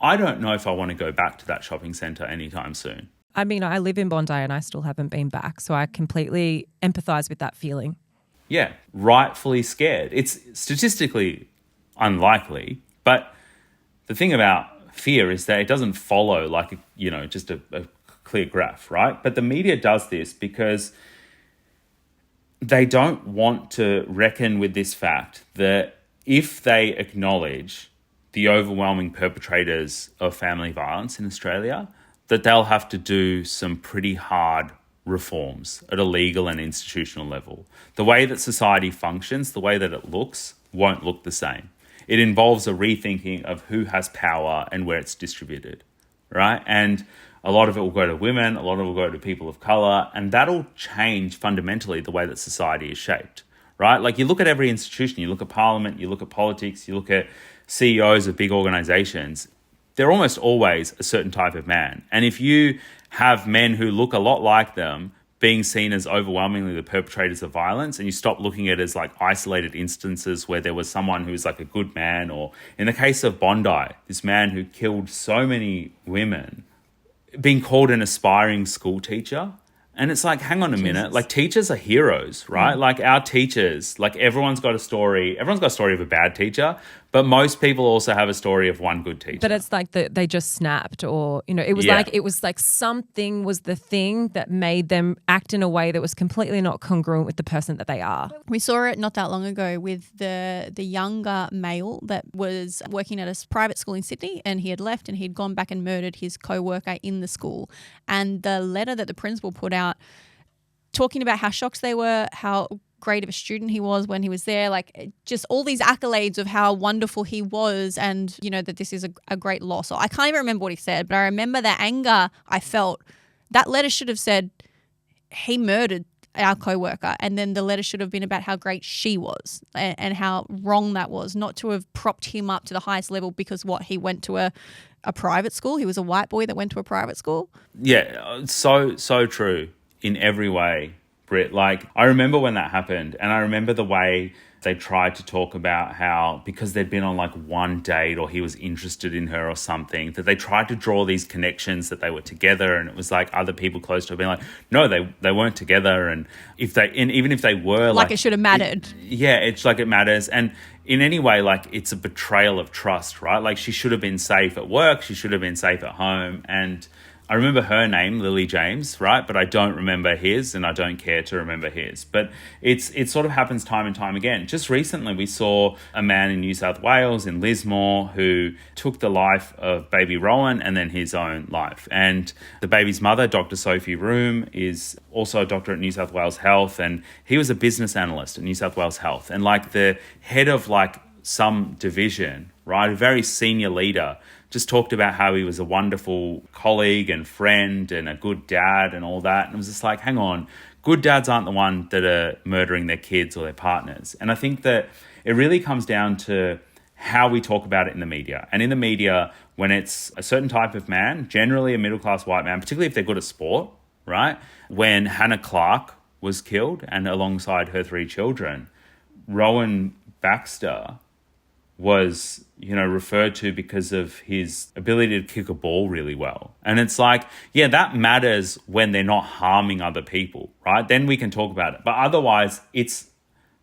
I don't know if I want to go back to that shopping centre anytime soon. I mean, I live in Bondi and I still haven't been back, so I completely empathise with that feeling. Yeah, rightfully scared. It's statistically unlikely, but the thing about fear is that it doesn't follow like, just a clear graph, right? But the media does this because they don't want to reckon with this fact that if they acknowledge the overwhelming perpetrators of family violence in Australia, that they'll have to do some pretty hard reforms at a legal and institutional level. The way that society functions, the way that it looks, won't look the same. It involves a rethinking of who has power and where it's distributed, right? And a lot of it will go to women, a lot of it will go to people of colour, and that'll change fundamentally the way that society is shaped, right? Like, you look at every institution, you look at parliament, you look at politics, you look at CEOs of big organisations, they're almost always a certain type of man. And if you have men who look a lot like them being seen as overwhelmingly the perpetrators of violence, and you stop looking at it as like isolated instances where there was someone who's like a good man, or in the case of Bondi, this man who killed so many women, being called an aspiring school teacher. And it's like, hang on a minute, like, teachers are heroes, right? Like, our teachers, like, everyone's got a story of a bad teacher, but most people also have a story of one good teacher. But it's like they just snapped, or, it was like something was the thing that made them act in a way that was completely not congruent with the person that they are. We saw it not that long ago with the younger male that was working at a private school in Sydney, and he had left and he'd gone back and murdered his co-worker in the school. And the letter that the principal put out talking about how shocked they were, how great of a student he was when he was there, like, just all these accolades of how wonderful he was, and that this is a great loss. So I can't even remember what he said, but I remember the anger I felt. That letter should have said he murdered our co-worker, and then the letter should have been about how great she was and how wrong that was, not to have propped him up to the highest level because he went to a private school. He was a white boy that went to a private school. Yeah, so true in every way, Britt. Like, I remember when that happened, and I remember the way they tried to talk about how, because they'd been on like one date or he was interested in her or something, that they tried to draw these connections that they were together, and it was like other people close to her being like, no, they weren't together. And even if they were, like it should have mattered. It's like it matters. And in any way, like, it's a betrayal of trust, right? Like, she should have been safe at work, she should have been safe at home. And I remember her name, Lily James, right? But I don't remember his, and I don't care to remember his. But it sort of happens time and time again. Just recently, we saw a man in New South Wales, in Lismore, who took the life of baby Rowan and then his own life. And the baby's mother, Dr. Sophie Room, is also a doctor at New South Wales Health, and he was a business analyst at New South Wales Health. And like the head of like some division, right, a very senior leader, just talked about how he was a wonderful colleague and friend and a good dad and all that. And it was just like, hang on, good dads aren't the one that are murdering their kids or their partners. And I think that it really comes down to how we talk about it in the media. And in the media, when it's a certain type of man, generally a middle-class white man, particularly if they're good at sport, right? When Hannah Clark was killed and alongside her 3 children, Rowan Baxter was, referred to because of his ability to kick a ball really well. And it's like, yeah, that matters when they're not harming other people, right? Then we can talk about it. But otherwise, it's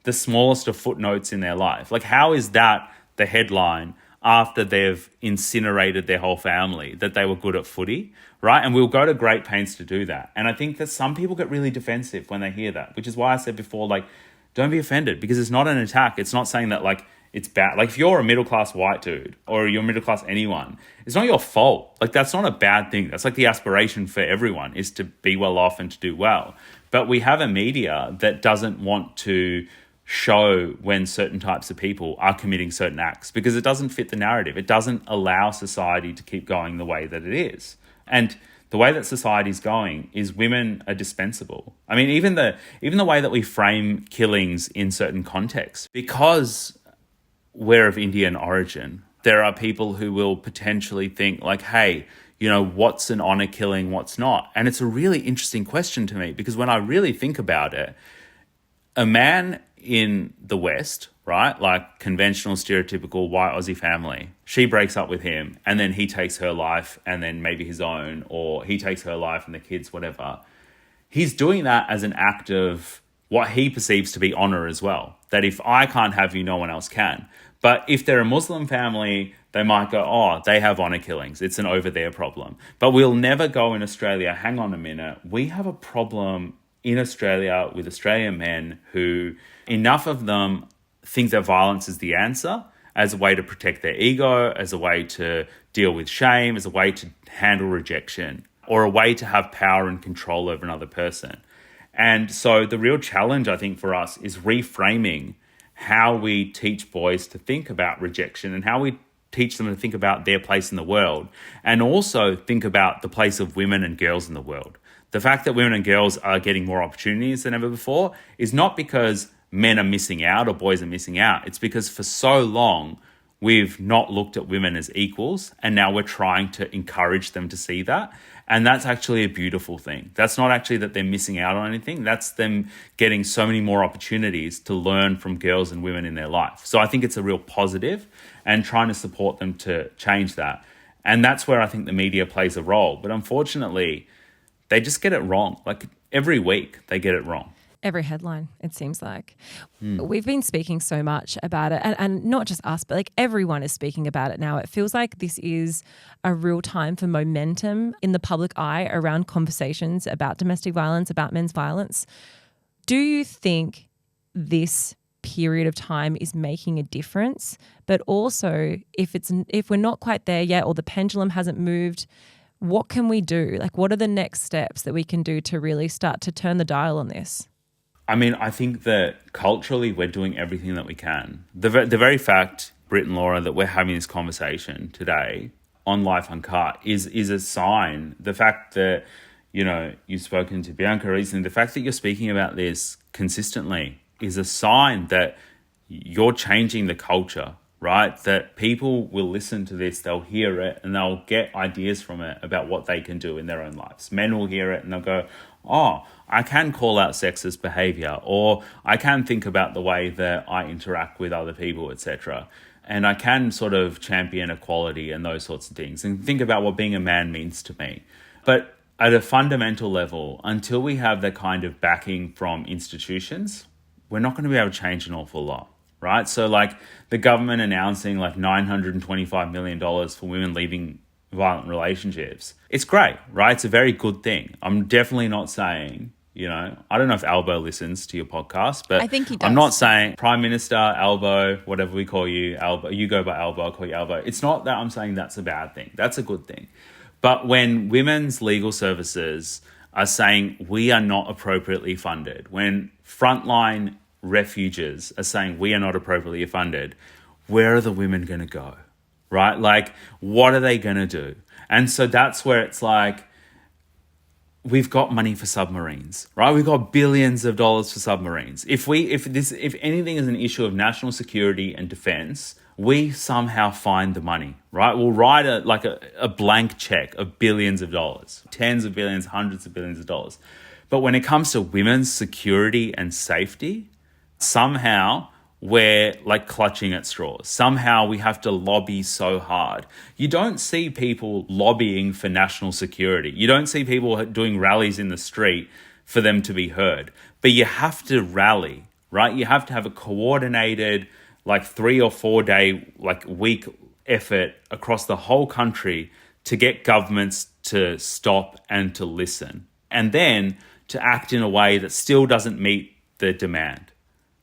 the smallest of footnotes in their life. Like, how is that the headline after they've incinerated their whole family, that they were good at footy, right? And we'll go to great pains to do that. And I think that some people get really defensive when they hear that, which is why I said before, like, don't be offended, because it's not an attack. It's not saying that, like, it's bad. Like, if you're a middle-class white dude or you're middle-class anyone, it's not your fault. Like, that's not a bad thing. That's like the aspiration for everyone, is to be well off and to do well. But we have a media that doesn't want to show when certain types of people are committing certain acts because it doesn't fit the narrative. It doesn't allow society to keep going the way that it is. And the way that society's going is women are dispensable. I mean, even the way that we frame killings in certain contexts, because we're of Indian origin, there are people who will potentially think like, hey, what's an honor killing, what's not? And it's a really interesting question to me because when I really think about it, a man in the West, right, like conventional, stereotypical white Aussie family, she breaks up with him and then he takes her life and then maybe his own, or he takes her life and the kids, whatever. He's doing that as an act of what he perceives to be honor as well. That if I can't have you, no one else can. But if they're a Muslim family, they might go, oh, they have honor killings. It's an over there problem. But we'll never go in Australia, hang on a minute, we have a problem in Australia with Australian men who, enough of them think that violence is the answer as a way to protect their ego, as a way to deal with shame, as a way to handle rejection, or a way to have power and control over another person. And so the real challenge, I think, for us is reframing how we teach boys to think about rejection and how we teach them to think about their place in the world, and also think about the place of women and girls in the world. The fact that women and girls are getting more opportunities than ever before is not because men are missing out or boys are missing out. It's because for so long, we've not looked at women as equals, and now we're trying to encourage them to see that. And that's actually a beautiful thing. That's not actually that they're missing out on anything. That's them getting so many more opportunities to learn from girls and women in their life. So I think it's a real positive, and trying to support them to change that. And that's where I think the media plays a role. But unfortunately, they just get it wrong. Like every week they get it wrong. Every headline, it seems like. We've been speaking so much about it, and not just us, but like everyone is speaking about it now. It feels like this is a real time for momentum in the public eye around conversations about domestic violence, about men's violence. Do you think this period of time is making a difference? But also, if we're not quite there yet, or the pendulum hasn't moved, what can we do? Like, what are the next steps that we can do to really start to turn the dial on this? I mean, I think that culturally we're doing everything that we can. The very fact, Britt and Laura, that we're having this conversation today on Life Uncut is a sign. The fact that, you've spoken to Bianca recently, the fact that you're speaking about this consistently is a sign that you're changing the culture, right? That people will listen to this, they'll hear it, and they'll get ideas from it about what they can do in their own lives. Men will hear it and they'll go, oh, I can call out sexist behavior, or I can think about the way that I interact with other people, etc. And I can sort of champion equality and those sorts of things, and think about what being a man means to me. But at a fundamental level, until we have the kind of backing from institutions, we're not going to be able to change an awful lot, right? So like the government announcing like $925 million for women leaving violent relationships, it's great, right? It's a very good thing. I'm definitely not saying, I don't know if Albo listens to your podcast, but I think he does. I'm not saying Prime Minister, Albo, whatever we call you, Albo, you go by Albo, I'll call you Albo. It's not that I'm saying that's a bad thing. That's a good thing. But when women's legal services are saying we are not appropriately funded, when frontline refuges are saying we are not appropriately funded, where are the women going to go, right? Like, what are they going to do? And so that's where it's like, we've got money for submarines, right? We've got billions of dollars for submarines. If anything is an issue of national security and defense, we somehow find the money, right? We'll write a blank check of billions of dollars, tens of billions, hundreds of billions of dollars. But when it comes to women's security and safety, somehow we're like clutching at straws. Somehow we have to lobby so hard. You don't see people lobbying for national security. You don't see people doing rallies in the street for them to be heard. But you have to rally, right? You have to have a coordinated, 3 or 4 day, week effort across the whole country to get governments to stop and to listen. And then to act in a way that still doesn't meet the demand,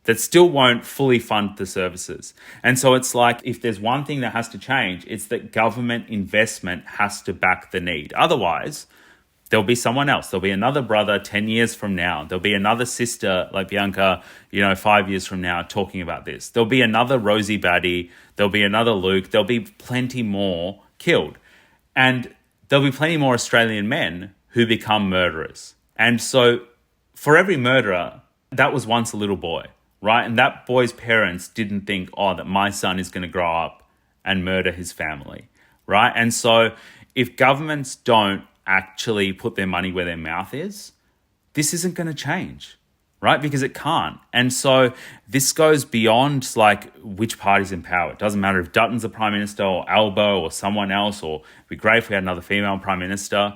that still won't fully fund the services. And so it's like, if there's one thing that has to change, it's that government investment has to back the need. Otherwise, There'll be someone else. There'll be another brother 10 years from now. There'll be another sister like Bianca, 5 years from now talking about this. There'll be another Rosie Batty. There'll be another Luke. There'll be plenty more killed. And there'll be plenty more Australian men who become murderers. And so for every murderer, that was once a little boy, right? And that boy's parents didn't think, that my son is going to grow up and murder his family, right? And so if governments don't actually put their money where their mouth is, this isn't going to change, right? Because it can't. And so this goes beyond like which party's in power. It doesn't matter if Dutton's the Prime Minister or Albo or someone else, or it'd be great if we had another female Prime Minister,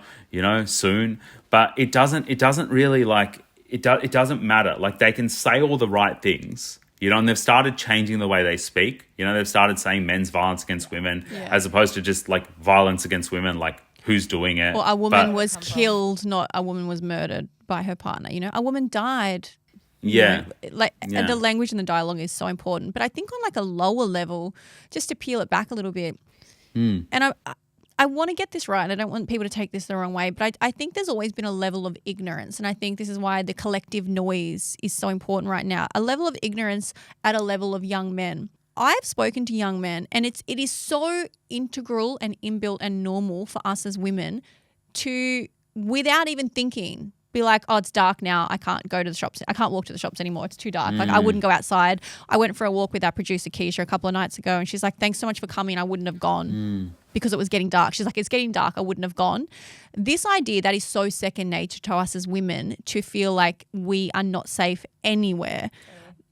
soon. But it doesn't really like, it doesn't matter. Like they can say all the right things, and they've started changing the way they speak. They've started saying men's violence against women as opposed to just like violence against women, like who's doing it. Or a woman was killed, not a woman was murdered by her partner. A woman died. Yeah. The language and the dialogue is so important. But I think on like a lower level, just to peel it back a little bit, and I want to get this right. I don't want people to take this the wrong way, but I think there's always been a level of ignorance. And I think this is why the collective noise is so important right now. A level of ignorance at a level of young men. I've spoken to young men, and it is so integral and inbuilt and normal for us as women to, without even thinking, be like, it's dark now. I can't go to the shops. I can't walk to the shops anymore. It's too dark. Like I wouldn't go outside. I went for a walk with our producer Keisha a couple of nights ago, and she's like, thanks so much for coming. I wouldn't have gone because it was getting dark. She's like, it's getting dark. I wouldn't have gone. This idea that is so second nature to us as women to feel like we are not safe anywhere.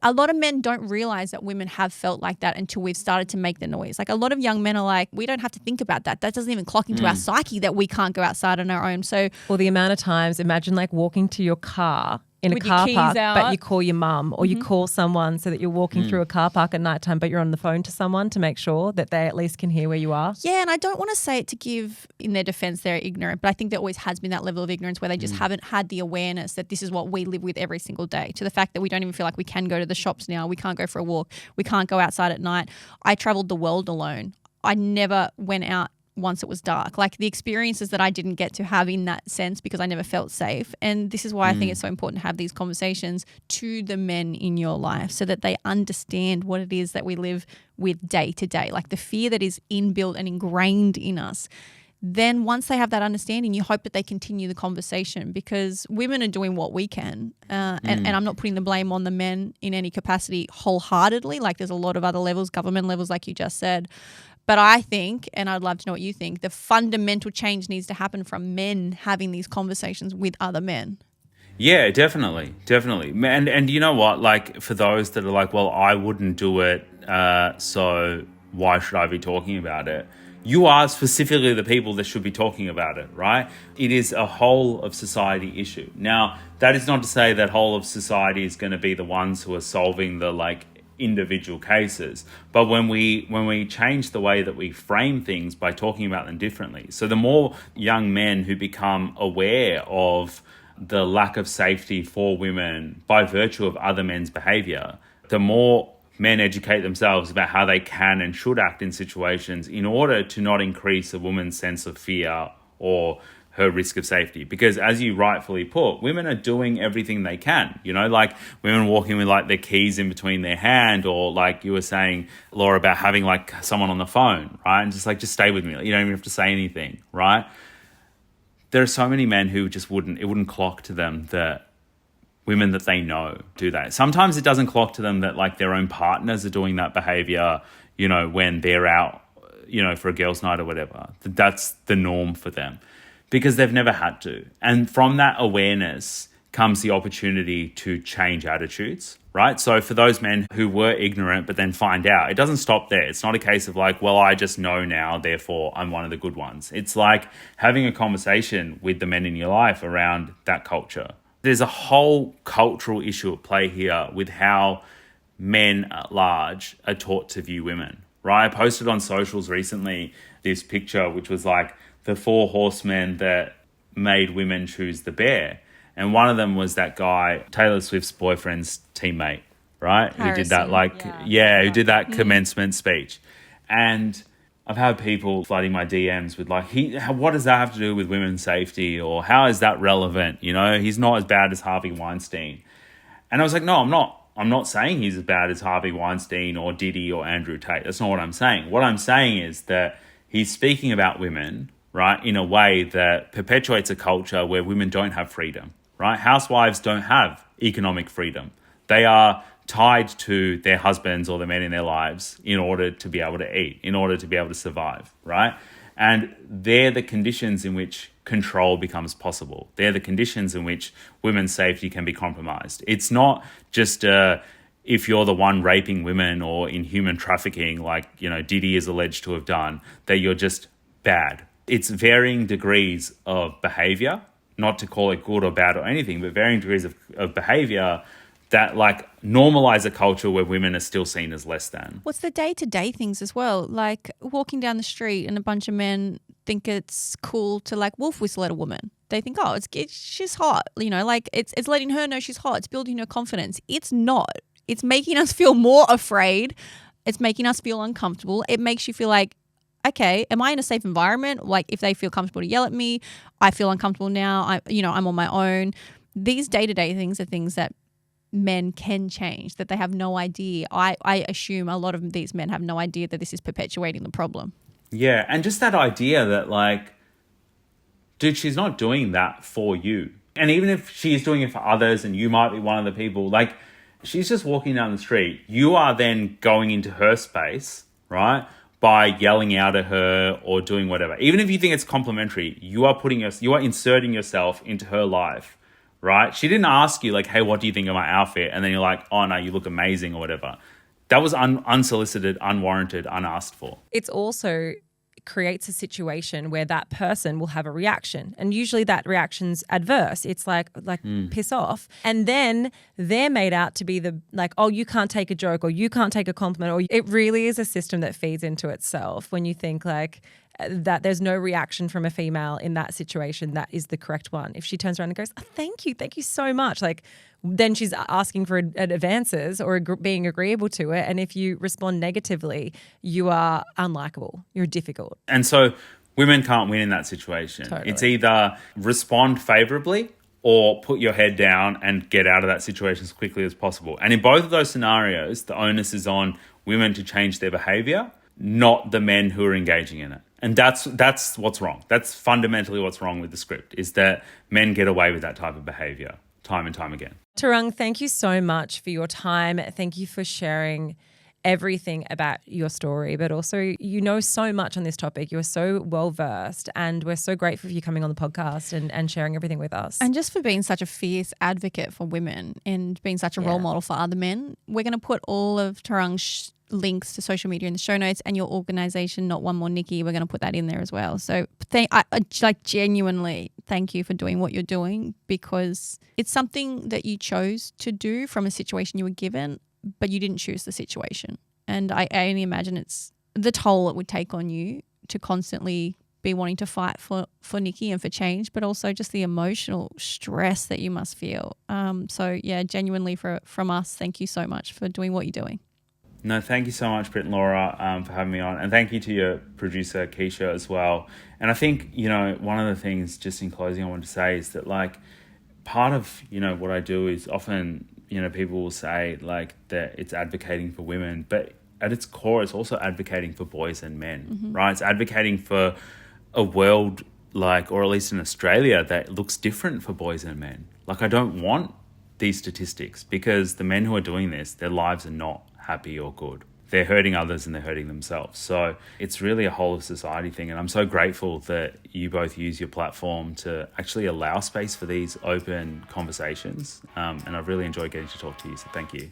A lot of men don't realize that women have felt like that until we've started to make the noise. Like a lot of young men are like, we don't have to think about that. That doesn't even clock into our psyche that we can't go outside on our own. So, or the amount of times, imagine like walking to your car in with a your car keys park, out. but you call your mum or you call someone so that you're walking through a car park at nighttime, but you're on the phone to someone to make sure that they at least can hear where you are. Yeah, and I don't want to say it to give in their defense they're ignorant, but I think there always has been that level of ignorance where they just haven't had the awareness that this is what we live with every single day, to the fact that we don't even feel like we can go to the shops now. We can't go for a walk. We can't go outside at night. I traveled the world alone. I never went out once it was dark. Like the experiences that I didn't get to have in that sense because I never felt safe. And this is why I think it's so important to have these conversations to the men in your life so that they understand what it is that we live with day to day, like the fear that is inbuilt and ingrained in us. Then once they have that understanding, you hope that they continue the conversation, because women are doing what we can. And I'm not putting the blame on the men in any capacity wholeheartedly. Like there's a lot of other levels, government levels, like you just said. But I think, and I'd love to know what you think, the fundamental change needs to happen from men having these conversations with other men. Yeah, definitely. And you know what? Like for those that are like, well, I wouldn't do it, so why should I be talking about it? You are specifically the people that should be talking about it, right? It is a whole of society issue. Now, that is not to say that whole of society is going to be the ones who are solving the individual cases, but when we change the way that we frame things by talking about them differently, so the more young men who become aware of the lack of safety for women by virtue of other men's behavior, the more men educate themselves about how they can and should act in situations in order to not increase a woman's sense of fear or her risk of safety. Because as you rightfully put, women are doing everything they can, like women walking with their keys in between their hand, or like you were saying, Laura, about having someone on the phone, right? And just stay with me. You don't even have to say anything, right? There are so many men who just it wouldn't clock to them that women that they know do that. Sometimes it doesn't clock to them that their own partners are doing that behavior, when they're out, for a girls' night or whatever. That's the norm for them, because they've never had to. And from that awareness comes the opportunity to change attitudes, right? So for those men who were ignorant but then find out, it doesn't stop there. It's not a case of well, I just know now, therefore I'm one of the good ones. It's like having a conversation with the men in your life around that culture. There's a whole cultural issue at play here with how men at large are taught to view women, right? I posted on socials recently this picture which was the 4 horsemen that made women choose the bear. And one of them was that guy, Taylor Swift's boyfriend's teammate, right? Harrison, who did that, who did that commencement speech. And I've had people flooding my DMs with like, what does that have to do with women's safety? Or how is that relevant? You know, he's not as bad as Harvey Weinstein. And I was like, no, I'm not. I'm not saying he's as bad as Harvey Weinstein or Diddy or Andrew Tate. That's not what I'm saying. What I'm saying is that he's speaking about women, right, in a way that perpetuates a culture where women don't have freedom, right? Housewives don't have economic freedom. They are tied to their husbands or the men in their lives in order to be able to eat, in order to be able to survive, right? And they're the conditions in which control becomes possible. They're the conditions in which women's safety can be compromised. It's not just if you're the one raping women or in human trafficking, like, you know, Diddy is alleged to have done, that you're just bad. It's varying degrees of behavior, not to call it good or bad or anything, but varying degrees of behavior that like normalize a culture where women are still seen as less than. What's the day-to-day things as well? Like walking down the street and a bunch of men think it's cool to like wolf whistle at a woman. They think, oh, she's hot. You know, like it's letting her know she's hot. It's building her confidence. It's not. It's making us feel more afraid. It's making us feel uncomfortable. It makes you feel like, okay, am I in a safe environment? Like if they feel comfortable to yell at me, I feel uncomfortable now. I'm on my own. These day-to-day things are things that men can change, that they have no idea. I assume a lot of these men have no idea that this is perpetuating the problem. Yeah, and just that idea that like, dude, she's not doing that for you. And even if she's doing it for others and you might be one of the people, like she's just walking down the street. You are then going into her space, right? By yelling out at her or doing whatever. Even if you think it's complimentary, you are inserting yourself into her life. Right? She didn't ask you like, hey, what do you think of my outfit? And then you're like, oh no, you look amazing or whatever. That was unsolicited, unwarranted, unasked for. It's also creates a situation where that person will have a reaction. And usually that reaction's adverse. It's like piss off. And then they're made out to be the like, oh, you can't take a joke or you can't take a compliment. Or it really is a system that feeds into itself when you think like that there's no reaction from a female in that situation that is the correct one. If she turns around and goes, oh, thank you so much, like then she's asking for advances or being agreeable to it. And if you respond negatively, you are unlikable, you're difficult. And so women can't win in that situation. Totally. It's either respond favorably or put your head down and get out of that situation as quickly as possible. And in both of those scenarios, the onus is on women to change their behavior, not the men who are engaging in it. And that's what's wrong. That's fundamentally what's wrong with the script, is that men get away with that type of behavior time and time again. Tarang, thank you so much for your time. Thank you for sharing everything about your story, but also you know so much on this topic. You're so well versed and we're so grateful for you coming on the podcast and sharing everything with us. And just for being such a fierce advocate for women and being such a role model for other men. We're going to put all of Tarang's links to social media in the show notes, and your organisation, Not One More Niki, we're going to put that in there as well. So I genuinely thank you for doing what you're doing, because it's something that you chose to do from a situation you were given, but you didn't choose the situation. And I only imagine it's the toll it would take on you to constantly be wanting to fight for Niki and for change, but also just the emotional stress that you must feel. So yeah, genuinely from us, thank you so much for doing what you're doing. No, thank you so much, Britt and Laura, for having me on. And thank you to your producer, Keisha, as well. And I think, you know, one of the things just in closing I want to say is that, like, part of, you know, what I do is often, you know, people will say, like, that it's advocating for women. But at its core, it's also advocating for boys and men, right? It's advocating for a world, like, or at least in Australia, that looks different for boys and men. Like, I don't want these statistics, because the men who are doing this, their lives are not happy or good. They're hurting others and they're hurting themselves. So it's really a whole of society thing. And I'm so grateful that you both use your platform to actually allow space for these open conversations. And I've really enjoyed getting to talk to you. So thank you.